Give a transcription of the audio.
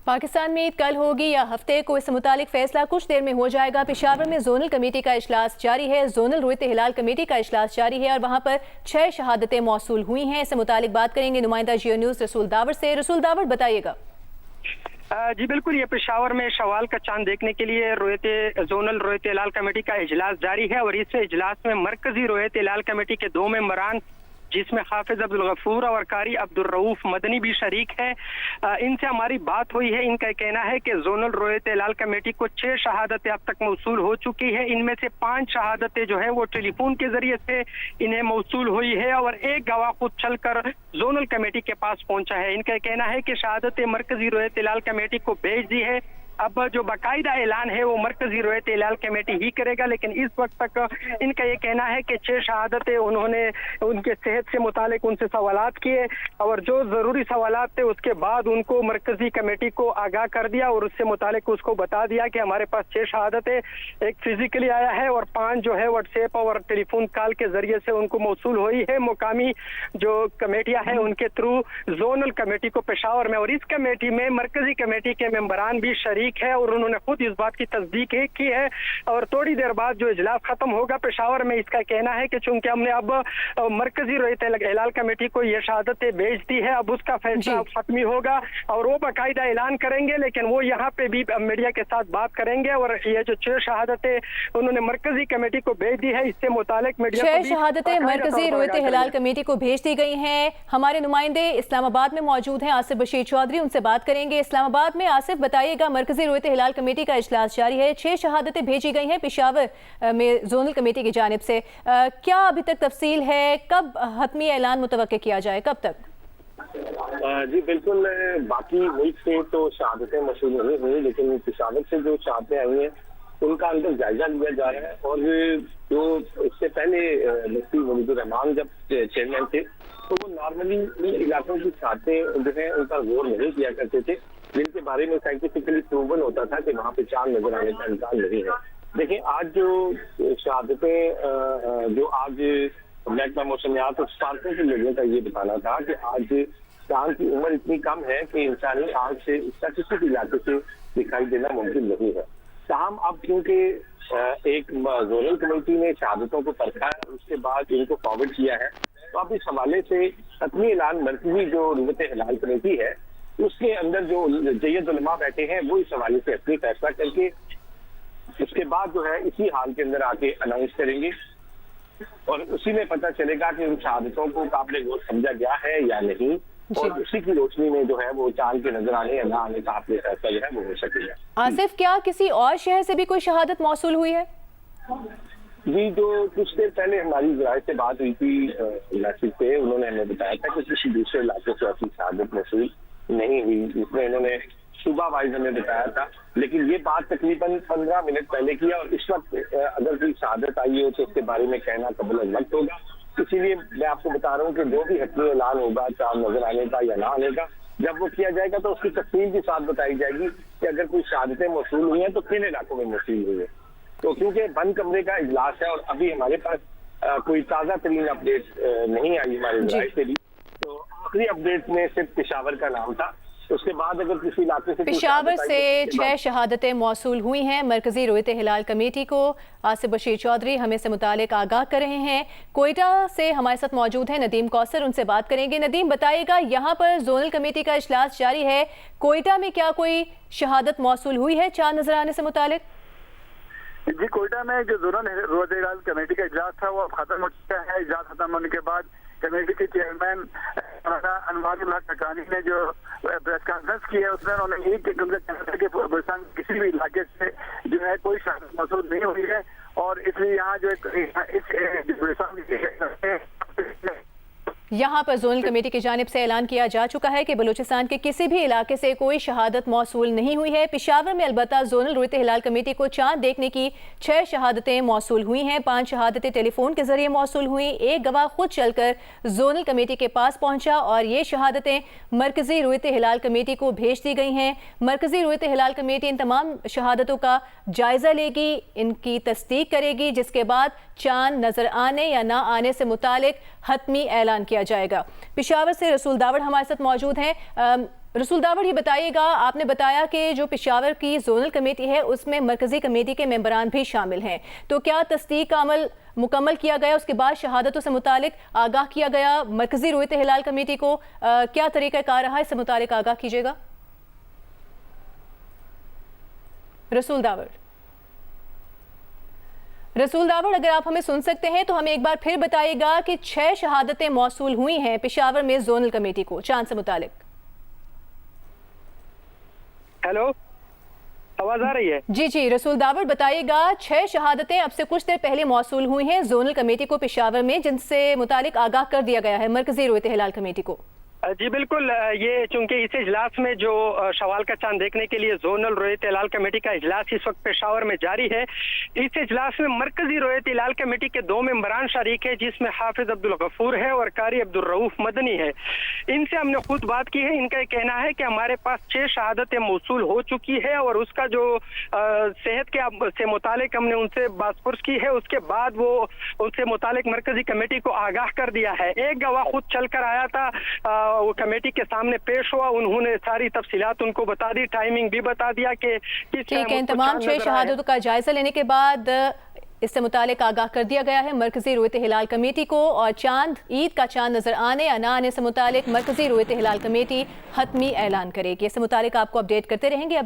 पाकिस्तान में ईद कल होगी या हफ्ते को, इस मुतालिक फैसला कुछ देर में हो जाएगा। पेशावर में जोनल कमेटी का इजलास जारी है। जोनल रोयत हिलाल कमेटी का इजलास जारी है और वहाँ पर 6 शहादतें मौसूल हुई हैं। इससे मुतालिक बात करेंगे नुमाइंदा जियो न्यूज़ रसूल दावर से। रसूल दावर, बताइएगा। जी बिल्कुल, ये पेशावर में शवाल का चांद देखने के लिए जोनल रोयत हिलाल कमेटी का इजलास जारी है और इस इजलास में मरकजी रोयत हिलाल कमेटी के 2 मेंबरान, जिसमें हाफिज अब्दुल गफूर और कारी अब्दुल रऊफ मदनी भी शरीक है, इनसे हमारी बात हुई है। इनका कहना है कि जोनल रोयत हिलाल कमेटी को 6 शहादतें अब तक मौसूल हो चुकी है। इनमें से 5 शहादतें जो है वो टेलीफोन के जरिए से इन्हें मौसूल हुई है और एक गवाह खुद चलकर जोनल कमेटी के पास पहुंचा है। इनका कहना है कि शहादतें मरकजी रोयत हिलाल कमेटी को भेज दी है। अब जो बाकायदा ऐलान है वो मरकजी रोयत हिलाल कमेटी ही करेगा, लेकिन इस वक्त तक इनका ये कहना है कि 6 शहादतें उन्होंने उनके सेहत से मुतालिक उनसे सवालात किए और जो ज़रूरी सवालात थे उसके बाद उनको मरकजी कमेटी को आगाह कर दिया और उससे मुतालिक उसको बता दिया कि हमारे पास 6 शहादतें, एक फिजिकली आया है और 5 जो है व्हाट्सएप और टेलीफोन कॉल के जरिए से उनको मौसूल हुई है। मुकामी जो कमेटियाँ हैं उनके थ्रू जोनल कमेटी को पेशावर में, और इस कमेटी में मरकजी कमेटी के मेंबरान भी शरीक है और उन्होंने खुद इस बात की तस्दीक की है। और थोड़ी देर बाद जो इजलास खत्म होगा पेशावर में, इसका कहना है कि चूंकि हमने अब मरकजी रोयत हिलाल कमेटी को ये शहादतें भेज दी है, अब उसका फैसला खत्मी होगा और वो बाकायदा ऐलान करेंगे, लेकिन वो यहाँ पे भी मीडिया के साथ बात करेंगे। और ये जो 6 शहादतें उन्होंने मरकजी कमेटी को भेज दी है, इससे मुतालिक मीडिया 6 शहादतें मरकजी रोयत हिलाल कमेटी को भेज दी गई हैं। हमारे नुमाइंदे इस्लामाबाद में मौजूद हैं, आसिफ बशीर चौधरी, उनसे बात करेंगे। इस्लामाबाद में आसिफ, बताइएगा, मरकजी रोयत हिलाल कमेटी का इजलास जारी है, 6 शहादतें भेजी गई हैं पेशावर में जोनल कमेटी की जानिब से। क्या अभी तक तफसील है, कब हतमी ऐलान मुतवक्के किया जाए, कब तक? जी बिल्कुल, बाकी मुल्क से तो शहादतें मौसूल नहीं हुई, लेकिन पेशावर से जो शहादतें आई हैं उनका अंदर जायजा लिया जा रहा है। और जो इससे पहले मुफ्ती मुजीबुर रहमान जब चेयरमैन थे तो वो नॉर्मली इन इलाकों की शहादतें जो है उनका गौर नहीं किया करते थे, जिनके बारे में साइंटिफिकली प्रूवन होता था कि वहाँ पे चांद नजर आने का इम्कान नहीं है। देखिए, आज जो शहादतें जो आज महकमा मौसमियात और सिफारतों के लोगों का ये बताना था कि आज चांद की उम्र इतनी कम है कि इंसानी आंख से इसका किसी भी इलाके से दिखाई देना मुमकिन नहीं है। ताहम अब क्योंकि एक जोनल कमेटी ने शहादतों को परखा है, उसके बाद इनको फॉरवर्ड किया है, तो अब इस हवाले से हतमी ऐलान मरकजी जो रोयत हिलाल कमेटी है उसके अंदर जो जय्यद उलमा बैठे हैं वो इस हवाले से अपनी फैसला करके उसके बाद जो है इसी हाल के अंदर आके अनाउंस करेंगे और उसी में पता चलेगा कि उन शहादतों को काबिल गौर समझा गया है या नहीं, और उसी की रोशनी में जो है वो चांद के नजर आने या ना आने का अपने फैसला जो है वो हो सकेगा। आसिफ, क्या किसी और शहर से भी कोई शहादत मौसूल हुई है? जी, जो कुछ देर पहले हमारी ज़राए से बात हुई थी नासिक पे, उन्होंने हमें बताया था कि किसी दूसरे इलाके से ऐसी शहादत मौसूल नहीं हुई, जिसमें इन्होंने सुबह वाइज हमें बताया था, लेकिन ये बात तकरीबन 15 मिनट पहले की है और इस वक्त अगर कोई शहादत आई हो तो उसके बारे में कहना कबल वक्त होगा। इसीलिए मैं आपको बता रहा हूँ कि जो भी हतमी ऐलान होगा चांद नजर आने का या ना आने का, जब वो किया जाएगा तो उसकी तफसील के साथ बताई जाएगी कि अगर कोई शहादतें मौसूल हुई हैं तो किन इलाकों में मौसूल हुई है। तो क्योंकि बंद कमरे का इजलास है और अभी हमारे पास कोई ताज़ा तरीन अपडेट नहीं आई हमारे ज़राए से भी, तो आखिरी अपडेट में सिर्फ पेशावर का नाम था। उसके बाद अगर किसी इलाके से पेशावर से 6 शहादतें मौसूल हुई हैं मरकजी रोयत हिलाल कमेटी को। आसिफ बशीर चौधरी हमें से मुतालिक आगाह कर रहे हैं। कोयटा से हमारे साथ मौजूद हैं नदीम कौसर, उनसे बात करेंगे। नदीम, बताइएगा, यहाँ पर जोनल कमेटी का इजलास जारी है, कोयटा में क्या कोई शहादत मौसूल हुई है चांद नजर आने से मुतालिक? जी, कोयटा में जो जोनल रोयत हिलाल कमेटी का इजलास था वो अब खत्म हो चुका है। इजलास खत्म होने के बाद कमेटी के चेयरमैन अनवारुल हक हक्कानी ने जो प्रेस कॉन्फ्रेंस की है उसमें उन्होंने यही कहना था कि बलूचिस्तान किसी भी इलाके से जो है कोई शहादत मौसूल नहीं हुई है और इसलिए यहाँ जो यहाँ पर जोनल कमेटी की जानिब से ऐलान किया जा चुका है कि बलूचिस्तान के किसी भी इलाके से कोई शहादत मौसूल नहीं हुई है। पेशावर में अलबत्ता जोनल रोयत हिलाल कमेटी को चांद देखने की 6 शहादतें मौसूल हुई हैं। 5 शहादतें टेलीफोन के जरिए मौसूल हुई, एक गवाह खुद चलकर जोनल कमेटी के पास पहुंचा और ये शहादतें मरकजी रोयत हिलाल कमेटी को भेज दी गई हैं। मरकजी रोयत हिलाल कमेटी इन तमाम शहादतों का जायजा लेगी, इनकी तस्दीक करेगी, जिसके बाद चांद नजर आने या ना आने से मुतालिक हतमी ऐलान किया जाएगा। पेशावर से रसूल दावड़ हमारे साथ मौजूद हैं। रसूल दावड़, ये बताइएगा, आपने बताया कि जो पेशावर की जोनल कमेटी है उसमें मरकजी कमेटी के मेंबरान भी शामिल हैं, तो क्या तस्दीक का अमल मुकम्मल किया गया, उसके बाद शहादतों से मुतालिक आगाह किया गया मरकजी रोयत हिलाल कमेटी को? क्या तरीक़ाकार रहा, इससे मुतालिक आगाह कीजिएगा। रसूल दावड़, अगर आप हमें सुन सकते हैं तो हमें एक बार फिर बताइएगा कि 6 शहादतें मौसूल हुई हैं पेशावर में जोनल कमेटी को चांद से मुतालिक। हेलो, आवाज आ रही है? जी, रसूल दावड़ बताइएगा, 6 शहादतें अब से कुछ देर पहले मौसूल हुई हैं जोनल कमेटी को पेशावर में, जिनसे मुतालिक आगाह कर दिया गया है मरकजी रोयत हिलाल कमेटी को। जी बिल्कुल, ये चूंकि इस इजलास में जो शवाल का चांद देखने के लिए जोनल रोयत हिलाल कमेटी का इजलास इस वक्त पेशावर में जारी है, इस इजलास में मरकजी रोयत हिलाल कमेटी के 2 मेंबरान शरीक है, जिसमें हाफिज अब्दुल गफूर है और कारी अब्दुल रऊफ मदनी है। इनसे हमने खुद बात की है। इनका कहना है कि हमारे पास 6 शहादतें मौसूल हो चुकी है और उसका जो सेहत के से मुतालिक हमने उनसे बातपुरस की है, उसके बाद वो उनसे मुतालिक मरकजी कमेटी को आगाह कर दिया है। एक गवाह खुद चल कर आया था, वो कमेटी के सामने पेश हुआ, उन्होंने सारी तफसीलात उनको बता दी, टाइमिंग भी बता दिया कि ठीक है। इन तमाम 6 शहादतों का जायजा लेने के बाद इससे मुतालिक आगाह कर दिया गया है मरकजी रोयत हिलाल कमेटी को, और चांद, ईद का चांद नजर आने या ना आने से मुतालिक मरकजी रोयत हिलाल कमेटी हतमी ऐलान करेगी। इससे मुतालिक आपको अपडेट करते रहेंगे।